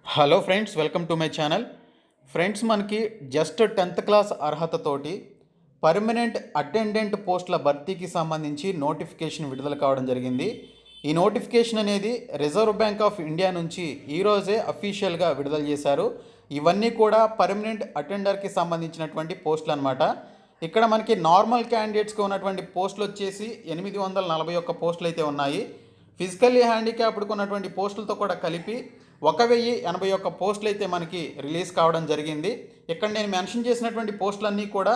Hello friends, welcome to my channel. Friends, మనకి just 10th class అర్హతతోటి permanent attendant పోస్టుల భర్తీకి సంబంధించి నోటిఫికేషన్ విడుదల కావడం జరిగింది. ఈ నోటిఫికేషన్ అనేది రిజర్వ్ బ్యాంక్ ఆఫ్ ఇండియా నుంచి ఈరోజే అఫీషియల్గా విడుదల చేశారు. ఇవన్నీ కూడా పర్మనెంట్ అటెండర్కి సంబంధించినటువంటి పోస్టులు అనమాట. ఇక్కడ మనకి నార్మల్ క్యాండిడేట్స్కి ఉన్నటువంటి పోస్టులు వచ్చేసి 841 పోస్టులు అయితే ఉన్నాయి. ఫిజికల్లీ హ్యాండిక్యాప్డ్కి ఉన్నటువంటి పోస్టులతో కూడా కలిపి 1081 పోస్టులు అయితే మనకి రిలీజ్ కావడం జరిగింది. ఇక్కడ నేను మెన్షన్ చేసినటువంటి పోస్టులన్నీ కూడా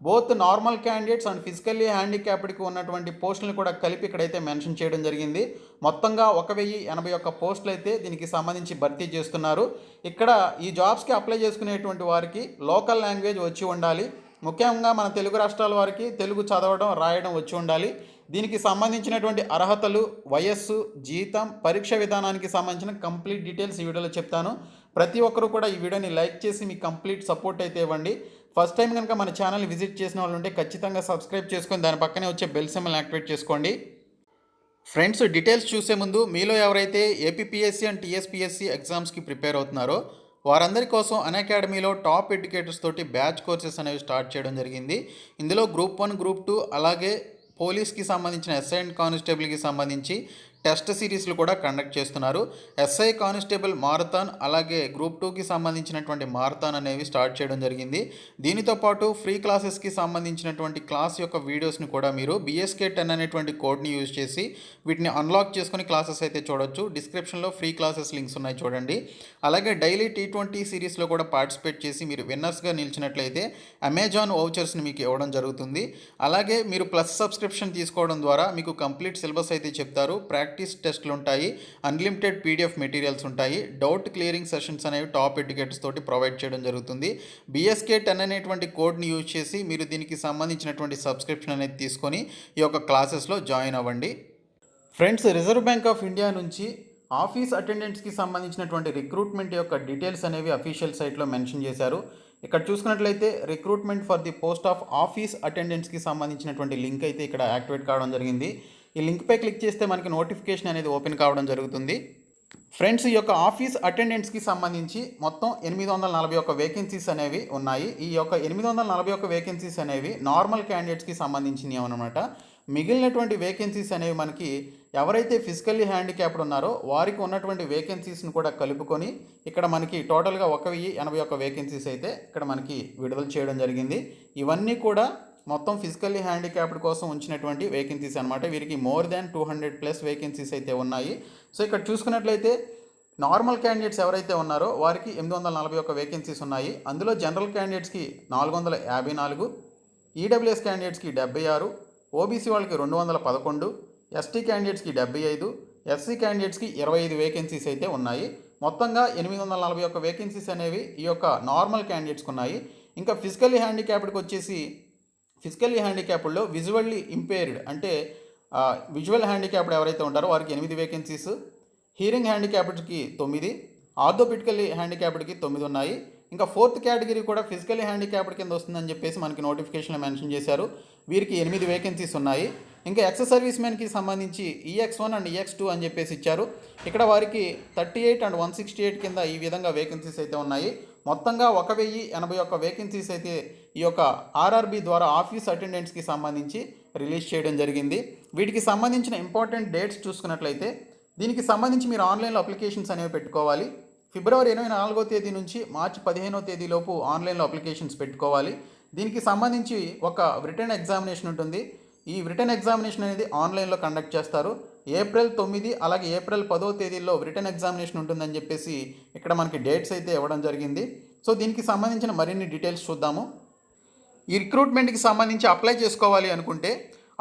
both normal candidates and physically హ్యాండిక్యాప్డ్కి ఉన్నటువంటి పోస్టులను కూడా కలిపి ఇక్కడైతే మెన్షన్ చేయడం జరిగింది. మొత్తంగా 1081 పోస్టులు అయితే దీనికి సంబంధించి భర్తీ చేస్తున్నారు. ఇక్కడ ఈ జాబ్స్కి అప్లై చేసుకునేటువంటి వారికి లోకల్ లాంగ్వేజ్ వచ్చి ఉండాలి. ముఖ్యంగా మన తెలుగు రాష్ట్రాల వారికి తెలుగు చదవడం రాయడం వచ్చి ఉండాలి. దీనికి సంబంధించినటువంటి అర్హతలు, వయస్సు, జీతం, పరీక్ష విధానానికి సంబంధించిన కంప్లీట్ డీటెయిల్స్ ఈ వీడియోలో చెప్తాను. ప్రతి ఒక్కరూ కూడా ఈ వీడియోని లైక్ చేసి మీ కంప్లీట్ సపోర్ట్ అయితే ఇవ్వండి. ఫస్ట్ టైం కనుక మన ఛానల్ని విజిట్ చేసిన వాళ్ళు ఉంటే ఖచ్చితంగా సబ్స్క్రైబ్ చేసుకొని దాని పక్కనే వచ్చే బెల్ సింబల్ని యాక్టివేట్ చేసుకోండి. ఫ్రెండ్స్, డీటెయిల్స్ చూసే ముందు మీలో ఎవరైతే ఏపీపీఎస్సీ అండ్ టీఎస్పీఎస్సీ ఎగ్జామ్స్కి ప్రిపేర్ అవుతున్నారో వారందరి కోసం అన్అకాడమీలో టాప్ ఎడ్యుకేటర్స్ తోటి బ్యాచ్ కోర్సెస్ అనేవి స్టార్ట్ చేయడం జరిగింది. ఇందులో గ్రూప్ 1, గ్రూప్ 2 అలాగే పోలీస్కి సంబంధించిన ఎస్ఐ అండ్ కానిస్టేబుల్కి సంబంధించి టెస్ట్ సిరీస్లు కూడా కండక్ట్ చేస్తున్నారు. ఎస్ఐ కానిస్టేబుల్ మారథాన్ అలాగే గ్రూప్ 2కి సంబంధించినటువంటి మారథాన్ అనేవి స్టార్ట్ చేయడం జరిగింది. దీనితో పాటు ఫ్రీ క్లాసెస్కి సంబంధించినటువంటి క్లాస్ యొక్క వీడియోస్ని కూడా మీరు BSK10 అనేటువంటి కోడ్ని యూజ్ చేసి వీటిని అన్లాక్ చేసుకుని క్లాసెస్ అయితే చూడొచ్చు. డిస్క్రిప్షన్లో ఫ్రీ క్లాసెస్ లింక్స్ ఉన్నాయి, చూడండి. అలాగే డైలీ T20 సిరీస్లో కూడా పార్టిసిపేట్ చేసి మీరు విన్నర్స్గా నిలిచినట్లయితే అమెజాన్ వౌచర్స్ని మీకు ఇవ్వడం జరుగుతుంది. అలాగే మీరు ప్లస్ సబ్స్క్రిప్షన్ తీసుకోవడం ద్వారా మీకు కంప్లీట్ సిలబస్ అయితే చెప్తారు. ప్రాక్టీస్ టెస్ట్లు ఉంటాయి, అన్లిమిటెడ్ PDF మెటీరియల్స్ ఉంటాయి, డౌట్ క్లియరింగ్ సెషన్స్ అనేవి టాప్ ఎడ్యుకేటర్స్ తోటి ప్రొవైడ్ చేయడం జరుగుతుంది. BSK10 అనేటువంటి కోడ్ని యూజ్ చేసి మీరు దీనికి సంబంధించినటువంటి సబ్స్క్రిప్షన్ అనేది తీసుకొని ఈ యొక్క క్లాసెస్లో జాయిన్ అవ్వండి. Friends, reserve bank of India నుంచి ఆఫీస్ అటెండెంట్స్కి సంబంధించినటువంటి రిక్రూట్మెంట్ యొక్క డీటెయిల్స్ అనేవి అఫీషియల్ సైట్లో మెన్షన్ చేశారు. ఇక్కడ చూసుకున్నట్లయితే recruitment for the post of office అటెండెంట్స్కి సంబంధించినటువంటి లింక్ అయితే ఇక్కడ యాక్టివేట్ కావడం జరిగింది. ఈ లింక్పై క్లిక్ చేస్తే మనకి నోటిఫికేషన్ అనేది ఓపెన్ కావడం జరుగుతుంది. ఫ్రెండ్స్, ఈ యొక్క ఆఫీస్ అటెండెంట్స్కి సంబంధించి మొత్తం 841 వేకెన్సీస్ అనేవి ఉన్నాయి. ఈ యొక్క 841 వేకెన్సీస్ అనేవి నార్మల్ క్యాండిడేట్స్కి సంబంధించినవి అనమాట. మిగిలినటువంటి వేకెన్సీస్ అనేవి మనకి ఎవరైతే ఫిజికల్లీ హ్యాండిక్యాప్డ్ ఉన్నారో వారికి ఉన్నటువంటి వేకెన్సీస్ని కూడా కలుపుకొని ఇక్కడ మనకి టోటల్గా 1081 వేకెన్సీస్ అయితే ఇక్కడ మనకి విడుదల చేయడం జరిగింది. ఇవన్నీ కూడా మొత్తం ఫిజికల్లీ హ్యాండిక్యాప్డ్ కోసం ఉంచినటువంటి వేకెన్సీస్ అనమాట. వీరికి మోర్ దాన్ 200+ వేకెన్సీస్ అయితే ఉన్నాయి. సో ఇక్కడ చూసుకున్నట్లయితే నార్మల్ క్యాండిడేట్స్ ఎవరైతే ఉన్నారో వారికి 841 వేకెన్సీస్ ఉన్నాయి. అందులో జనరల్ క్యాండిడేట్స్కి 454, ఈడబ్ల్యూఎస్ క్యాండిడేట్స్కి 76, ఓబీసీ వాళ్ళకి 211, ఎస్టీ క్యాండిడేట్స్కి 75, ఎస్సీ క్యాండిడేట్స్కి 25 వేకెన్సీస్ అయితే ఉన్నాయి. మొత్తంగా 841 వేకెన్సీస్ అనేవి ఈ యొక్క నార్మల్ క్యాండిడేట్స్కి ఉన్నాయి. ఇంకా ఫిజికల్లీ హ్యాండిక్యాప్డ్కి వచ్చేసి ఫిజికల్లీ హ్యాండిక్యాప్డ్లో విజువల్లీ ఇంపేర్డ్ అంటే విజువల్ హ్యాండిక్యాప్డ్ ఎవరైతే ఉంటారో వారికి 8 వేకెన్సీస్, హియరింగ్ హ్యాండిక్యాప్డ్కి 9, ఆర్థోపెడికల్లీ హ్యాండిక్యాప్డ్కి 9 ఉన్నాయి. ఇంకా 4th కేటగిరీ కూడా ఫిజికల్లీ హ్యాండిక్యాప్డ్ కింద వస్తుందని చెప్పేసి మనకి నోటిఫికేషన్లో మెన్షన్ చేశారు. వీరికి 8 వేకెన్సీస్ ఉన్నాయి. ఇంకా ఎక్స్ సర్వీస్ మెన్కి సంబంధించి EX1 అండ్ EX2 అని చెప్పేసి ఇచ్చారు. ఇక్కడ వారికి 38 అండ్ 168 కింద ఈ విధంగా వేకెన్సీస్ అయితే ఉన్నాయి. మొత్తంగా 1081 వేకెన్సీస్ అయితే ఈ యొక్క RRB ద్వారా ఆఫీస్ అటెండెంట్స్కి సంబంధించి రిలీజ్ చేయడం జరిగింది. వీటికి సంబంధించిన ఇంపార్టెంట్ డేట్స్ చూసుకున్నట్లయితే దీనికి సంబంధించి మీరు ఆన్లైన్లో అప్లికేషన్స్ అనేవి పెట్టుకోవాలి. ఫిబ్రవరి 24వ తేదీ నుంచి మార్చి 15వ తేదీలోపు ఆన్లైన్లో అప్లికేషన్స్ పెట్టుకోవాలి. దీనికి సంబంధించి ఒక రిటర్న్ ఎగ్జామినేషన్ ఉంటుంది. ఈ రిటర్న్ ఎగ్జామినేషన్ అనేది ఆన్లైన్లో కండక్ట్ చేస్తారు. ఏప్రిల్ 9 అలాగే ఏప్రిల్ 10వ తేదీల్లో రిటర్న్ ఎగ్జామినేషన్ ఉంటుందని చెప్పేసి ఇక్కడ మనకి డేట్స్ అయితే ఇవ్వడం జరిగింది. సో దీనికి సంబంధించిన మరిన్ని డీటెయిల్స్ చూద్దాము. ఈ రిక్రూట్మెంట్కి సంబంధించి అప్లై చేసుకోవాలి అనుకుంటే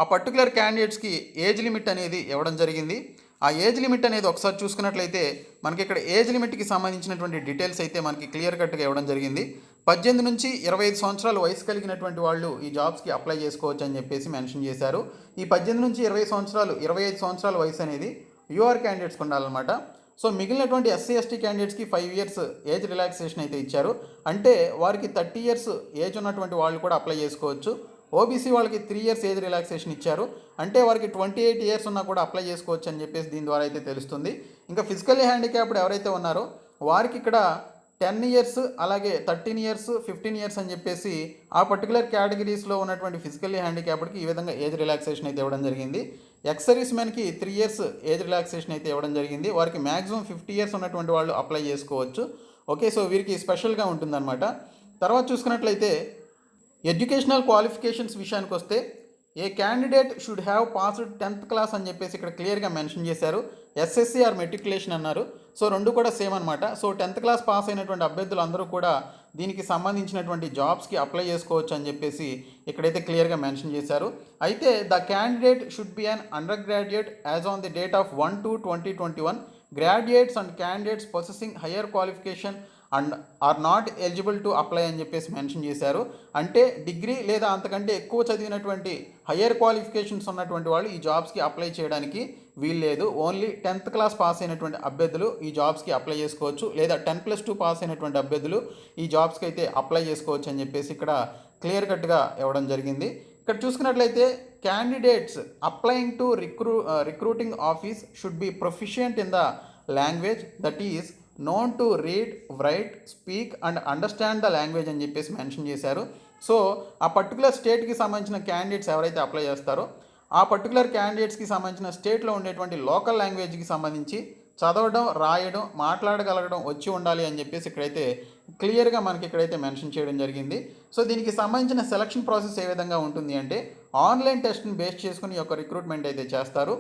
ఆ పర్టికులర్ క్యాండిడేట్స్కి ఏజ్ లిమిట్ అనేది ఇవ్వడం జరిగింది. ఆ ఏజ్ లిమిట్ అనేది ఒకసారి చూసుకున్నట్లయితే మనకి ఇక్కడ ఏజ్ లిమిట్కి సంబంధించినటువంటి డీటెయిల్స్ అయితే మనకి క్లియర్ కట్గా ఇవ్వడం జరిగింది. 18 నుంచి 25 సంవత్సరాల వయసు కలిగినటువంటి వాళ్ళు ఈ జాబ్స్కి అప్లై చేసుకోవచ్చు అని చెప్పేసి మెన్షన్ చేశారు. ఈ 18 నుంచి 20 సంవత్సరాలు 25 సంవత్సరాల వయసు అనేది యూఆర్ క్యాండిడేట్స్కి ఉండాలన్నమాట. సో మిగిలినటువంటి ఎస్సీ ఎస్టీ క్యాండిడేట్స్కి 5 ఇయర్స్ ఏజ్ రిలాక్సేషన్ అయితే ఇచ్చారు. అంటే వారికి 30 ఇయర్స్ ఏజ్ ఉన్నటువంటి వాళ్ళు కూడా అప్లై చేసుకోవచ్చు. ఓబీసీ వాళ్ళకి 3 ఇయర్స్ ఏజ్ రిలాక్సేషన్ ఇచ్చారు. అంటే వారికి 28 ఇయర్స్ ఉన్నా కూడా అప్లై చేసుకోవచ్చు అని చెప్పేసి దీని ద్వారా అయితే తెలుస్తుంది. ఇంకా ఫిజికల్లీ హ్యాండిక్యాప్డ్ ఎవరైతే ఉన్నారో వారికి ఇక్కడ 10 ఇయర్స్ అలాగే 13 ఇయర్స్ 15 ఇయర్స్ అని చెప్పేసి ఆ పర్టికులర్ కేటగిరీస్లో ఉన్నటువంటి ఫిజికల్లీ హ్యాండిక్యాప్డ్కి ఈ విధంగా ఏజ్ రిలాక్సేషన్ అయితే ఇవ్వడం జరిగింది. ఎక్స్ సర్వీస్ మ్యాన్కి 3 ఇయర్స్ ఏజ్ రిలాక్సేషన్ అయితే ఇవ్వడం జరిగింది. వారికి మ్యాక్సిమం 50 ఇయర్స్ ఉన్నటువంటి వాళ్ళు అప్లై చేసుకోవచ్చు. ఓకే, సో వీరికి స్పెషల్గా ఉంటుందన్నమాట. తర్వాత చూసుకున్నట్లయితే ఎడ్యుకేషనల్ క్వాలిఫికేషన్స్ విషయానికి వస్తే a candidate should have passed 10th class అని చెప్పేసి ఇక్కడ క్లియర్గా మెన్షన్ చేశారు. ఎస్ఎస్సి ఆర్ మెట్రికులేషన్ అన్నారు. సో రెండు కూడా సేమ్ అనమాట. సో 10th క్లాస్ పాస్ అయినటువంటి అభ్యర్థులు అందరూ కూడా దీనికి సంబంధించినటువంటి జాబ్స్కి అప్లై చేసుకోవచ్చు అని చెప్పేసి ఇక్కడైతే క్లియర్గా మెన్షన్ చేశారు. అయితే the candidate should be an under graduate as on the date of 1/2/2021. Graduates and candidates possessing higher qualification and are not eligible to apply అని చెప్పేసి మెన్షన్ చేశారు. అంటే డిగ్రీ లేదా అంతకంటే ఎక్కువ చదివినటువంటి హయ్యర్ క్వాలిఫికేషన్స్ ఉన్నటువంటి వాళ్ళు ఈ జాబ్స్కి అప్లై చేయడానికి వీల్లేదు. ఓన్లీ 10th క్లాస్ పాస్ అయినటువంటి అభ్యర్థులు ఈ జాబ్స్కి అప్లై చేసుకోవచ్చు, లేదా 10+2 పాస్ అయినటువంటి అభ్యర్థులు ఈ జాబ్స్కి అయితే అప్లై చేసుకోవచ్చు అని చెప్పేసి ఇక్కడ క్లియర్ కట్గా ఇవ్వడం జరిగింది. ఇక్కడ చూసుకున్నట్లయితే candidates applying to recruiting office should be proficient in the language that is known to read, right, speak and understand the language అని చెప్పేసి మెన్షన్ చేశారు. సో ఆ పర్టికులర్ స్టేట్కి సంబంధించిన క్యాండిడేట్స్ ఎవరైతే అప్లై చేస్తారో ఆ పర్టికులర్ క్యాండిడేట్స్కి సంబంధించిన స్టేట్లో ఉండేటువంటి లోకల్ లాంగ్వేజ్కి సంబంధించి చదవడం, రాయడం, మాట్లాడగలగడం వచ్చి ఉండాలి అని చెప్పేసి ఇక్కడైతే క్లియర్గా మనకి ఇక్కడైతే మెన్షన్ చేయడం జరిగింది. సో దీనికి సంబంధించిన సెలక్షన్ ప్రాసెస్ ఏ విధంగా ఉంటుంది అంటే ఆన్లైన్ టెస్ట్ని బేస్ చేసుకుని ఈ యొక్క రిక్రూట్మెంట్ అయితే చేస్తారు.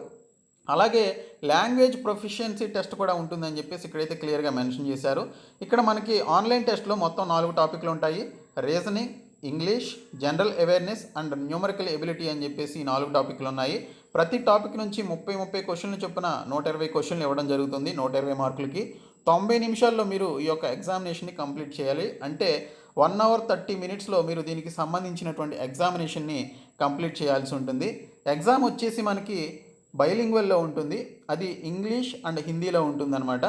అలాగే లాంగ్వేజ్ ప్రొఫిషియన్సీ టెస్ట్ కూడా ఉంటుందని చెప్పేసి ఇక్కడైతే క్లియర్గా మెన్షన్ చేశారు. ఇక్కడ మనకి ఆన్లైన్ టెస్ట్లో మొత్తం 4 టాపిక్లు ఉంటాయి. Reasoning, English, general awareness and numerical ability అని చెప్పేసి 4 టాపిక్లు ఉన్నాయి. ప్రతి టాపిక్ నుంచి 30 క్వశ్చన్లు చొప్పున 120 క్వశ్చన్లు ఇవ్వడం జరుగుతుంది. 120 మార్కులకి 90 నిమిషాల్లో మీరు ఈ యొక్క ఎగ్జామినేషన్ని కంప్లీట్ చేయాలి. అంటే 1 అవర్ 30 మినిట్స్లో మీరు దీనికి సంబంధించినటువంటి ఎగ్జామినేషన్ని కంప్లీట్ చేయాల్సి ఉంటుంది. ఎగ్జామ్ వచ్చేసి మనకి బైలింగ్వల్లో ఉంటుంది. అది ఇంగ్లీష్ అండ్ హిందీలో ఉంటుందన్నమాట.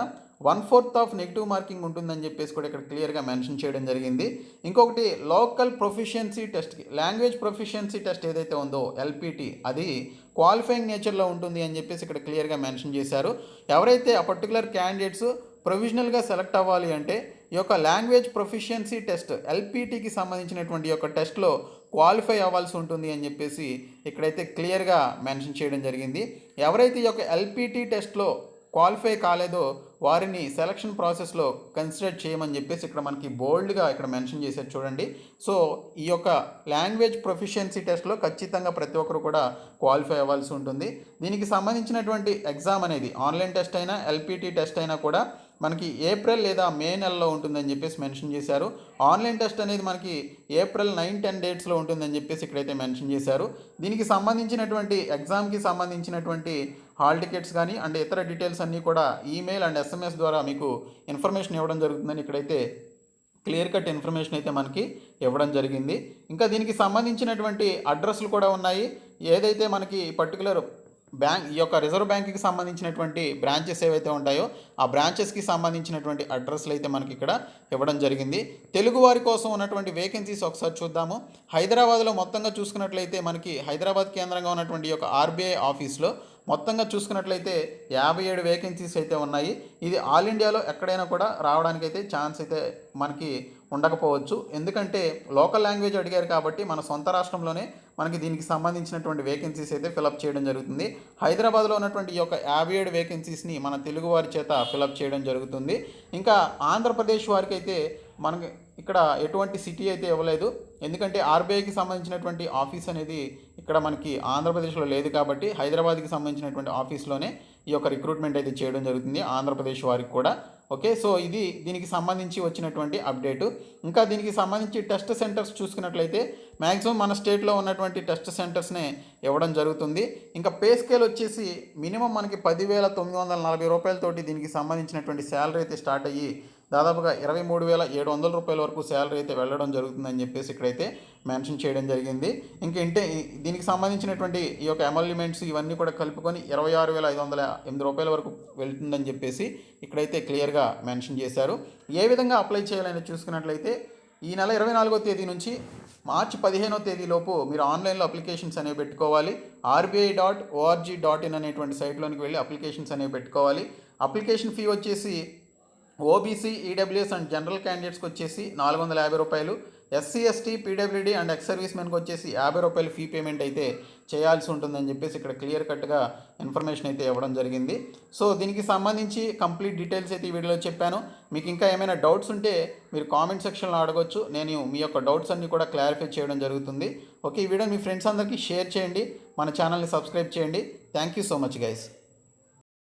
1/4 ఆఫ్ నెగిటివ్ మార్కింగ్ ఉంటుందని చెప్పేసి కూడా ఇక్కడ క్లియర్గా మెన్షన్ చేయడం జరిగింది. ఇంకొకటి లోకల్ ప్రొఫిషియన్సీ టెస్ట్కి లాంగ్వేజ్ ప్రొఫిషియన్సీ టెస్ట్ ఏదైతే ఉందో ఎల్పిటి అది క్వాలిఫైయింగ్ నేచర్లో ఉంటుంది అని చెప్పేసి ఇక్కడ క్లియర్గా మెన్షన్ చేశారు. ఎవరైతే ఆ పర్టికులర్ క్యాండిడేట్స్ ప్రొవిజనల్గా సెలెక్ట్ అవ్వాలి అంటే ఈ యొక్క లాంగ్వేజ్ ప్రొఫిషియన్సీ టెస్ట్ ఎల్పిటికి సంబంధించినటువంటి యొక్క టెస్ట్లో క్వాలిఫై అవ్వాల్సి ఉంటుంది అని చెప్పేసి ఇక్కడైతే క్లియర్గా మెన్షన్ చేయడం జరిగింది. ఎవరైతే ఈ యొక్క ఎల్పిటి టెస్ట్లో క్వాలిఫై కాలేదో వారిని సెలక్షన్ ప్రాసెస్లో కన్సిడర్ చేయమని చెప్పేసి ఇక్కడ మనకి బోల్డ్గా ఇక్కడ మెన్షన్ చేశారు చూడండి. సో ఈ యొక్క లాంగ్వేజ్ ప్రొఫిషియన్సీ టెస్ట్లో ఖచ్చితంగా ప్రతి ఒక్కరు కూడా క్వాలిఫై అవ్వాల్సి ఉంటుంది. దీనికి సంబంధించినటువంటి ఎగ్జామ్ అనేది ఆన్లైన్ టెస్ట్ అయినా ఎల్పిటి టెస్ట్ అయినా కూడా మనకి ఏప్రిల్ లేదా మే నెలలో ఉంటుందని చెప్పేసి మెన్షన్ చేశారు. ఆన్లైన్ టెస్ట్ అనేది మనకి ఏప్రిల్ 9-10 డేట్స్లో ఉంటుందని చెప్పేసి ఇక్కడైతే మెన్షన్ చేశారు. దీనికి సంబంధించినటువంటి ఎగ్జామ్కి సంబంధించినటువంటి హాల్ టికెట్స్ కానీ అండ్ ఇతర డీటెయిల్స్ అన్నీ కూడా ఈమెయిల్ అండ్ ఎస్ఎంఎస్ ద్వారా మీకు ఇన్ఫర్మేషన్ ఇవ్వడం జరుగుతుందని ఇక్కడైతే క్లియర్ కట్ ఇన్ఫర్మేషన్ అయితే మనకి ఇవ్వడం జరిగింది. ఇంకా దీనికి సంబంధించినటువంటి అడ్రస్లు కూడా ఉన్నాయి. ఏదైతే మనకి పర్టికులర్ బ్యాంక్ ఈ యొక్క రిజర్వ్ బ్యాంక్కి సంబంధించినటువంటి బ్రాంచెస్ ఏవైతే ఉంటాయో ఆ బ్రాంచెస్కి సంబంధించినటువంటి అడ్రస్లు అయితే మనకి ఇక్కడ ఇవ్వడం జరిగింది. తెలుగు వారి కోసం ఉన్నటువంటి వేకెన్సీస్ ఒకసారి చూద్దాము. హైదరాబాద్లో మొత్తంగా చూసుకున్నట్లయితే మనకి హైదరాబాద్ కేంద్రంగా ఉన్నటువంటి ఈ యొక్క ఆర్బీఐ ఆఫీస్లో మొత్తంగా చూసుకున్నట్లయితే 57 వేకెన్సీస్ అయితే ఉన్నాయి. ఇది ఆల్ ఇండియాలో ఎక్కడైనా కూడా రావడానికైతే ఛాన్స్ అయితే మనకి ఉండకపోవచ్చు. ఎందుకంటే లోకల్ లాంగ్వేజ్ అడిగారు కాబట్టి మన సొంత రాష్ట్రంలోనే మనకి దీనికి సంబంధించినటువంటి వేకెన్సీస్ అయితే ఫిలప్ చేయడం జరుగుతుంది. హైదరాబాద్లో ఉన్నటువంటి ఈ యొక్క 57 వేకెన్సీస్ని మన తెలుగు వారి చేత ఫిలప్ చేయడం జరుగుతుంది. ఇంకా ఆంధ్రప్రదేశ్ వారికి అయితే మనకి ఇక్కడ ఎటువంటి సిటీ అయితే ఇవ్వలేదు. ఎందుకంటే ఆర్బీఐకి సంబంధించినటువంటి ఆఫీస్ అనేది ఇక్కడ మనకి ఆంధ్రప్రదేశ్లో లేదు కాబట్టి హైదరాబాద్కి సంబంధించినటువంటి ఆఫీస్లోనే ఈ యొక్క రిక్రూట్మెంట్ అయితే చేయడం జరుగుతుంది ఆంధ్రప్రదేశ్ వారికి కూడా. ఓకే, సో ఇది దీనికి సంబంధించి వచ్చినటువంటి అప్డేటు. ఇంకా దీనికి సంబంధించి టెస్ట్ సెంటర్స్ చూసుకున్నట్లయితే మ్యాక్సిమం మన స్టేట్లో ఉన్నటువంటి టెస్ట్ సెంటర్స్నే ఇవ్వడం జరుగుతుంది. ఇంకా పే స్కేల్ వచ్చేసి మినిమం మనకి 10,940 రూపాయలతోటి దీనికి సంబంధించినటువంటి శాలరీ అయితే స్టార్ట్ అయ్యి దాదాపుగా 23,700 రూపాయల వరకు శాలరీ అయితే వెళ్ళడం జరుగుతుందని చెప్పేసి ఇక్కడైతే మెన్షన్ చేయడం జరిగింది. దీనికి సంబంధించినటువంటి ఈ యొక్క ఎమల్యుమెంట్స్ ఇవన్నీ కూడా కలుపుకొని 26,508 రూపాయల వరకు వెళ్తుందని చెప్పేసి ఇక్కడైతే క్లియర్గా మెన్షన్ చేశారు. ఏ విధంగా అప్లై చేయాలని చూసుకున్నట్లయితే ఈ నెల 24వ తేదీ నుంచి మార్చి 15వ తేదీలోపు మీరు ఆన్లైన్లో అప్లికేషన్స్ అనేవి పెట్టుకోవాలి. RBI.org.in అనేటువంటి సైట్లోనికి వెళ్ళి అప్లికేషన్స్ అనేవి పెట్టుకోవాలి. అప్లికేషన్ ఫీ వచ్చేసి ఓబీసీ, ఈడబ్ల్యూఎస్ అండ్ జనరల్ క్యాండిడేట్స్కి వచ్చేసి 450 రూపాయలు, SC, ST, PWD and ex service మెన్కి వచ్చేసి 50 రూపాయలు ఫీ పేమెంట్ అయితే చేయాల్సి ఉంటుందని చెప్పేసి ఇక్కడ క్లియర్ కట్గా ఇన్ఫర్మేషన్ అయితే ఇవ్వడం జరిగింది. సో దీనికి సంబంధించి కంప్లీట్ డీటెయిల్స్ అయితే ఈ వీడియోలో చెప్పాను. మీకు ఇంకా ఏమైనా డౌట్స్ ఉంటే మీరు కామెంట్ సెక్షన్లో అడగొచ్చు. నేను మీ యొక్క డౌట్స్ అన్నీ కూడా క్లారిఫై చేయడం జరుగుతుంది. ఓకే, ఈ వీడియో మీ ఫ్రెండ్స్ అందరికీ షేర్ చేయండి, మన ఛానల్ని సబ్స్క్రైబ్ చేయండి. Thank you so much guys.